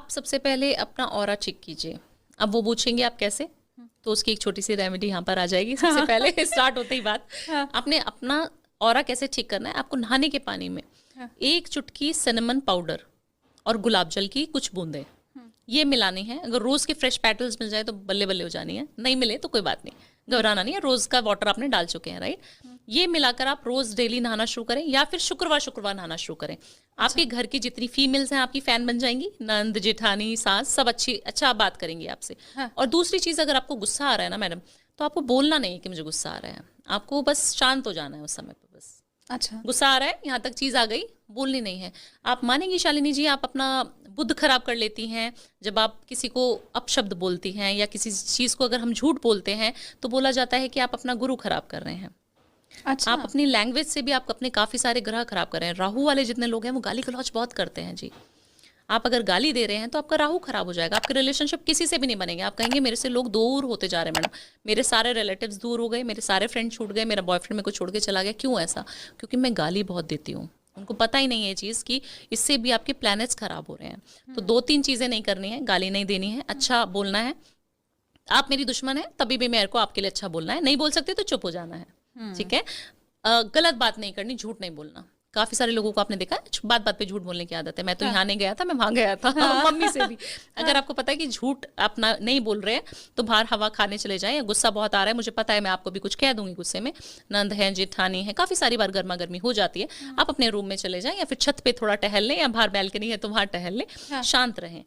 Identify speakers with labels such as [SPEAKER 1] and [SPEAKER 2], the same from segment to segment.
[SPEAKER 1] आप सबसे पहले अपना ऑरा चेक कीजिए। अब वो पूछेंगे आप कैसे, तो उसकी एक छोटी सी रेमेडी यहाँ पर आ जाएगी। सबसे पहले स्टार्ट होते ही बात, आपने अपना ऑरा कैसे ठीक करना है। आपको नहाने के पानी में 1 चुटकी सिनेमन पाउडर और गुलाब जल की कुछ बूंदें ये मिलानी है। अगर रोज के फ्रेश पेटल्स मिल जाए तो बल्ले बल्ले हो जानी है, नहीं मिले तो कोई बात नहीं, घबराना नहीं है। रोज का वाटर आपने डाल चुके हैं, राइट। ये मिलाकर आप रोज डेली नहाना शुरू करें, या फिर शुक्रवार शुक्रवार नहाना शुरू करें। आपके घर की जितनी फीमेल्स हैं आपकी फैन बन जाएंगी, नंद जेठानी सास सब अच्छा बात करेंगी आपसे। और दूसरी चीज, अगर आपको गुस्सा आ रहा है ना मैडम, तो आपको बोलना नहीं है कि मुझे गुस्सा आ रहा है, आपको बस शांत हो जाना है उस समय पर। बस
[SPEAKER 2] अच्छा,
[SPEAKER 1] गुस्सा आ रहा है, यहाँ तक चीज आ गई, बोलनी नहीं है। आप मानेंगी शालिनी जी, आप अपना बुद्ध खराब कर लेती हैं जब आप किसी को अपशब्द बोलती हैं, या किसी चीज को अगर हम झूठ बोलते हैं तो बोला जाता है कि आप अपना गुरु खराब कर रहे हैं।
[SPEAKER 2] अच्छा।
[SPEAKER 1] आप अपनी लैंग्वेज से भी आप अपने काफी सारे ग्रह खराब कर रहे हैं। राहु वाले जितने लोग हैं वो गाली गलौज बहुत करते हैं जी। आप अगर गाली दे रहे हैं तो आपका राहु खराब हो जाएगा, आपके रिलेशनशिप किसी से भी नहीं बनेंगे। आप कहेंगे मेरे से लोग दूर होते जा रहे हैं मैडम, मेरे सारे रिलेटिव्स दूर हो गए, मेरे सारे फ्रेंड छूट गए, मेरा बॉयफ्रेंड मेरे को छोड़ के चला गया। क्यों ऐसा? क्योंकि मैं गाली बहुत देती हूँ। उनको पता ही नहीं है ये चीज़ कि इससे भी आपके प्लैनेट्स खराब हो रहे हैं। तो 2-3 चीज़ें नहीं करनी है, गाली नहीं देनी है, अच्छा बोलना है। आप मेरी दुश्मन है तभी भी मेरे को आपके लिए अच्छा बोलना है, नहीं बोल सकते तो चुप हो जाना है, ठीक है। गलत बात नहीं करनी, झूठ नहीं बोलना। काफी सारे लोगों को आपने देखा है बात बात पे झूठ बोलने की आदत है। मैं तो यहाँ नहीं गया था, मैं वहां गया था, मम्मी से भी। अगर आपको पता है कि झूठ अपना नहीं बोल रहे हैं तो बाहर हवा खाने चले जाएं। गुस्सा बहुत आ रहा है, मुझे पता है, मैं आपको भी कुछ कह दूंगी गुस्से में, नंद है जेठानी है, काफी सारी बार गर्मा गर्मी हो जाती है। आप अपने रूम में चले जाएं, या फिर छत पे थोड़ा टहल लें, या बाहर बैल्कनी है तो वहां टहल लें, शांत रहें।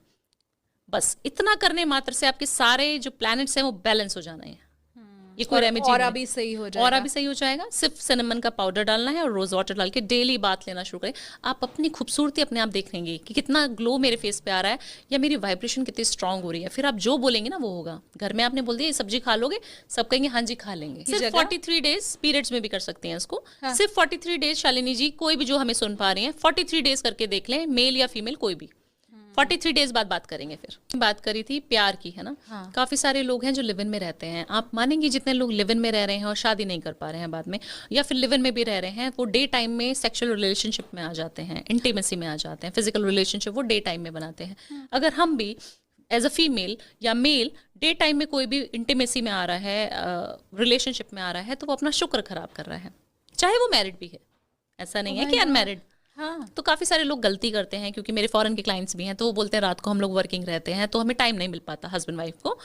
[SPEAKER 1] बस इतना करने मात्र से आपके सारे जो प्लैनेट्स हैं वो बैलेंस हो जाना है। ये कोई रेमेडी
[SPEAKER 2] और अभी सही हो जाएगा,
[SPEAKER 1] और अभी सही हो जाएगा। सिर्फ सिनेमन का पाउडर डालना है और रोज वाटर डाल के डेली बात लेना शुरू करें। आप अपनी खूबसूरती अपने आप देखेंगे कि कितना ग्लो मेरे फेस पे आ रहा है, या मेरी वाइब्रेशन कितनी स्ट्रांग हो रही है। फिर आप जो बोलेंगे ना वो होगा। घर में आपने बोल दिया ये सब्जी खा लोगे, सब कहेंगे हाँ जी खा लेंगे। सिर्फ 43 डेज, पीरियड्स में भी कर सकते हैं इसको। सिर्फ 43 डेज शालिनी जी, कोई भी जो हमें सुन पा रही है 43 डेज करके देख लें, मेल या फीमेल कोई भी। 43 डेज बाद बात करेंगे। फिर बात करी थी प्यार की, है ना। काफी सारे लोग हैं जो लिव इन में रहते हैं। आप मानेंगे जितने लोग लिव इन में रह रहे हैं और शादी नहीं कर पा रहे हैं बाद में, या फिर लिव इन में भी रह रहे हैं, वो डे टाइम में सेक्सुअल रिलेशनशिप में आ जाते हैं, इंटीमेसी में आ जाते हैं, फिजिकल रिलेशनशिप वो डे टाइम में बनाते हैं। अगर हम भी एज अ फीमेल या मेल डे टाइम में कोई भी इंटीमेसी में आ रहा है, रिलेशनशिप में आ रहा है, तो वो अपना शुक्र खराब कर रहा है, चाहे वो मैरिड भी है। ऐसा नहीं है कि अनमैरिड। हाँ, तो काफ़ी सारे लोग गलती करते हैं, क्योंकि मेरे फॉरेन के क्लाइंट्स भी हैं, तो वो बोलते हैं रात को हम लोग वर्किंग रहते हैं तो हमें टाइम नहीं मिल पाता हस्बैंड वाइफ को।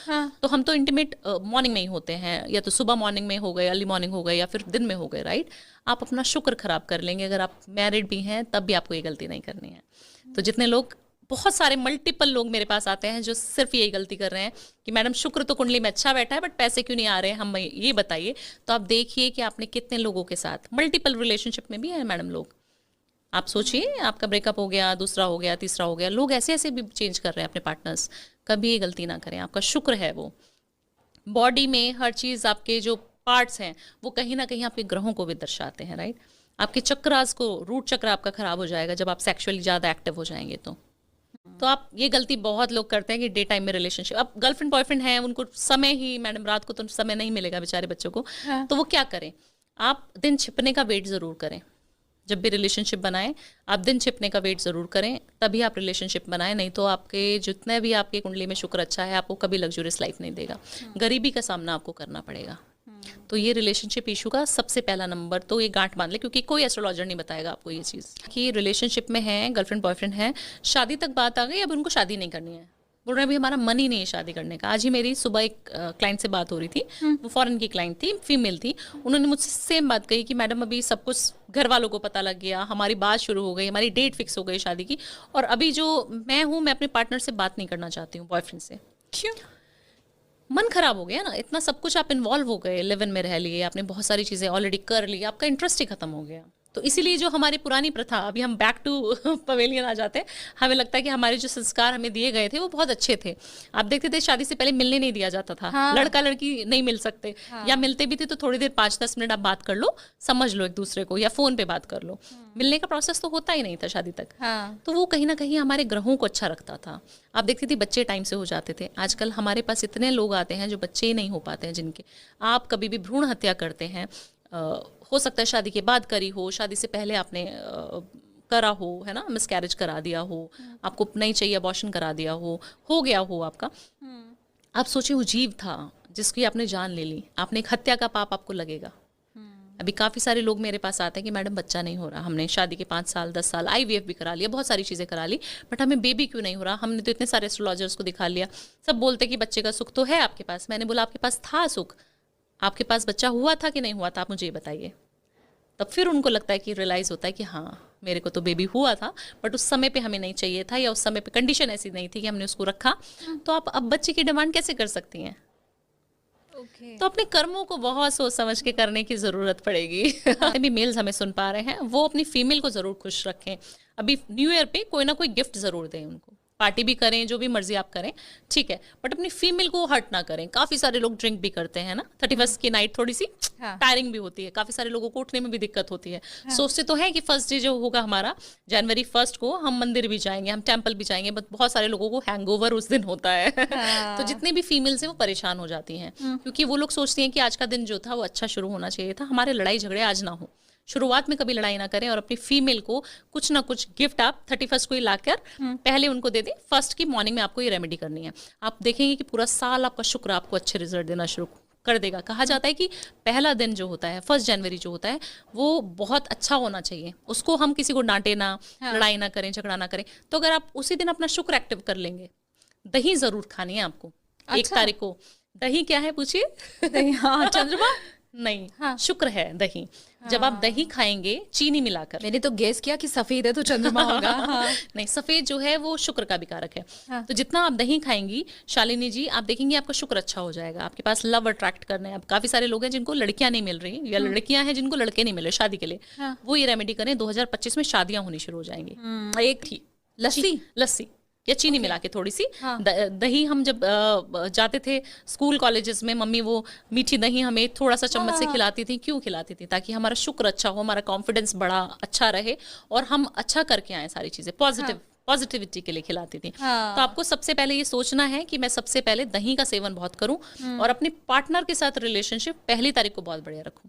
[SPEAKER 1] तो हम तो इंटीमेट मॉर्निंग में ही होते हैं, या तो सुबह मॉर्निंग में हो गए, अर्ली मॉर्निंग हो गए, या फिर दिन में हो गए, राइट। आप अपना शुक्र खराब कर लेंगे। अगर आप मैरिड भी हैं तब भी आपको ये गलती नहीं करनी है। तो जितने लोग, बहुत सारे मल्टीपल लोग मेरे पास आते हैं जो सिर्फ यही गलती कर रहे हैं कि मैडम शुक्र तो कुंडली में अच्छा बैठा है बट पैसे क्यों नहीं आ रहे हैं, हम ये बताइए। तो आप देखिए कि आपने कितने लोगों के साथ, मल्टीपल रिलेशनशिप में भी है मैडम लोग। आप सोचिए, आपका ब्रेकअप हो गया, दूसरा हो गया, तीसरा हो गया, लोग ऐसे ऐसे भी चेंज कर रहे हैं अपने पार्टनर्स। कभी ये गलती ना करें। आपका शुक्र है वो बॉडी में हर चीज़, आपके जो पार्ट्स हैं वो कहीं ना कहीं आपके ग्रहों को भी दर्शाते हैं, राइट। आपके चक्रास को, रूट चक्र आपका खराब हो जाएगा जब आप सेक्सुअली ज़्यादा एक्टिव हो जाएंगे। तो आप ये गलती बहुत लोग करते हैं कि डे टाइम में रिलेशनशिप, अब गर्लफ्रेंड बॉयफ्रेंड है, उनको समय ही मैडम, रात को तो समय नहीं मिलेगा बेचारे बच्चों को। तो वो क्या करें, आप दिन छिपने का वेट ज़रूर करें। जब भी रिलेशनशिप बनाएं आप दिन छिपने का वेट ज़रूर करें, तभी आप रिलेशनशिप बनाएं। नहीं तो आपके जितने भी आपके कुंडली में शुक्र अच्छा है, आपको कभी लग्जूरियस लाइफ नहीं देगा, गरीबी का सामना आपको करना पड़ेगा। तो ये रिलेशनशिप इशू का सबसे पहला नंबर तो ये गांठ बांध ले, क्योंकि कोई एस्ट्रोलॉजर नहीं बताएगा आपको ये चीज़ कि रिलेशनशिप में है, गर्लफ्रेंड बॉयफ्रेंड है, शादी तक बात आ गई, अब उनको शादी नहीं करनी है, बोल रहे हैं अभी हमारा मन ही नहीं है शादी करने का। आज ही मेरी सुबह एक क्लाइंट से बात हो रही थी, वो फॉरेन की क्लाइंट थी, फीमेल थी। उन्होंने मुझसे सेम बात कही कि मैडम अभी सब कुछ घर वालों को पता लग गया, हमारी बात शुरू हो गई, हमारी डेट फिक्स हो गई शादी की, और अभी जो मैं हूँ मैं अपने पार्टनर से बात नहीं करना चाहती हूँ, बॉयफ्रेंड से।
[SPEAKER 2] क्यों?
[SPEAKER 1] मन खराब हो गया ना, इतना सब कुछ आप इन्वॉल्व हो गए, लिव इन में रह लिए, आपने बहुत सारी चीज़ें ऑलरेडी कर ली, आपका इंटरेस्ट ही खत्म हो गया। तो इसीलिए जो हमारी पुरानी प्रथा, अभी हम बैक टू पवेलियन आ जाते हैं, हमें लगता है कि हमारे जो संस्कार हमें दिए गए थे वो बहुत अच्छे थे। आप देखते थे शादी से पहले मिलने नहीं दिया जाता था। लड़का लड़की नहीं मिल सकते, या मिलते भी थे तो थोड़ी देर 5-10 मिनट आप बात कर लो, समझ लो एक दूसरे को, या फोन पे बात कर लो। मिलने का प्रोसेस तो होता ही नहीं था शादी तक। तो वो कहीं ना कहीं हमारे ग्रहों को अच्छा रखता था। आप देखते थे बच्चे टाइम से हो जाते थे। आजकल हमारे पास इतने लोग आते हैं जो बच्चे ही नहीं हो पाते हैं, जिनके आप कभी भी भ्रूण हत्या करते हैं, हो सकता है शादी के बाद करी हो, शादी से पहले आपने करा हो, है ना, मिसकैरेज करा दिया हो, आपको नहीं चाहिए अबॉर्शन करा दिया हो गया हो आपका, आप सोचिए वो जीव था जिसकी आपने जान ले ली, आपने एक हत्या का पाप आपको लगेगा। अभी काफ़ी सारे लोग मेरे पास आते हैं कि मैडम बच्चा नहीं हो रहा, हमने शादी के 5 साल 10 साल IVF भी करा लिया, बहुत सारी चीज़ें करा ली, बट हमें बेबी क्यों नहीं हो रहा, हमने तो इतने सारे एस्ट्रोलॉजर्स को दिखा लिया, सब बोलते कि बच्चे का सुख तो है आपके पास। मैंने बोला आपके पास था सुख, आपके पास बच्चा हुआ था कि नहीं हुआ था, आप मुझे ये बताइए। तब फिर उनको लगता है कि रियलाइज़ होता है कि हाँ मेरे को तो बेबी हुआ था, बट उस समय पे हमें नहीं चाहिए था, या उस समय पे कंडीशन ऐसी नहीं थी कि हमने उसको रखा। तो आप अब बच्चे की डिमांड कैसे कर सकती हैं? तो अपने कर्मों को बहुत सोच समझ के करने की जरूरत पड़ेगी। भी मेल्स हमें सुन पा रहे हैं, वो अपनी फीमेल को जरूर खुश रखें। अभी न्यू ईयर पे कोई ना कोई गिफ्ट जरूर दें उनको, पार्टी भी करें, जो भी मर्जी आप करें, ठीक है, बट अपनी फीमेल को हर्ट ना करें। काफी सारे लोग ड्रिंक भी करते हैं ना, 31 की नाइट थोड़ी सी टायरिंग भी होती है, काफी सारे लोगों को उठने में भी दिक्कत होती है। सोचते तो है कि फर्स्ट डे जो होगा हमारा जनवरी 1 को, हम मंदिर भी जाएंगे, हम टेम्पल भी जाएंगे, बट बहुत सारे लोगों को हैंगओवर उस दिन होता है। तो जितने भी फीमेल्स हैं वो परेशान हो जाती हैं, क्योंकि वो लोग सोचती हैं कि आज का दिन जो था वो अच्छा शुरू होना चाहिए था, हमारे लड़ाई झगड़े आज ना हो। शुरुआत में कभी लड़ाई ना करें, और अपनी फीमेल को कुछ ना कुछ गिफ्ट आप 31 को ही लाकर पहले उनको दे दें। फर्स्ट की मॉर्निंग में आपको ये रेमेडी करनी है, आप देखेंगे कि पूरा साल आपका शुक्र आपको अच्छे रिजल्ट देना शुरू कर देगा। कहा जाता है कि पहला दिन जो होता है 1 जनवरी जो होता है वो बहुत अच्छा होना चाहिए, उसको हम किसी को डांटे ना, लड़ाई ना करें, झगड़ा ना करें। तो अगर आप उसी दिन अपना शुक्र एक्टिव कर लेंगे, दही जरूर खानी है आपको। 1 तारीख को दही क्या है पूछिए?
[SPEAKER 2] हाँ, चंद्रमा
[SPEAKER 1] नहीं, हाँ, शुक्र है दही। हाँ। जब आप दही खाएंगे चीनी मिलाकर,
[SPEAKER 2] मैंने तो गेस किया कि सफेद है तो चंद्रमा होगा। हाँ।
[SPEAKER 1] नहीं, सफेद जो है वो शुक्र का भी कारक है। हाँ। तो जितना आप दही खाएंगी शालिनी जी, आप देखेंगे आपका शुक्र अच्छा हो जाएगा, आपके पास लव अट्रैक्ट करने। अब काफी सारे लोग हैं जिनको लड़कियां नहीं मिल रही, या लड़कियां हैं जिनको लड़के नहीं मिल रहे शादी के लिए। हाँ। वो ये रेमेडी करें, 2025 में शादियां होनी शुरू हो जाएंगी। एक थी लस्सी या चीनी मिला के थोड़ी सी। हाँ। दही हम जब जाते थे स्कूल कॉलेजेस में, मम्मी वो मीठी दही हमें थोड़ा सा चम्मच से खिलाती थी। क्यों खिलाती थी? ताकि हमारा शुक्र अच्छा हो, हमारा कॉन्फिडेंस बड़ा अच्छा रहे, और हम अच्छा करके आए सारी चीजें, पॉजिटिविटी के लिए खिलाती थी। हाँ। तो आपको सबसे पहले ये सोचना है कि मैं सबसे पहले दही का सेवन बहुत करूं, और अपने पार्टनर के साथ रिलेशनशिप 1 तारीख को बहुत बढ़िया रखूं।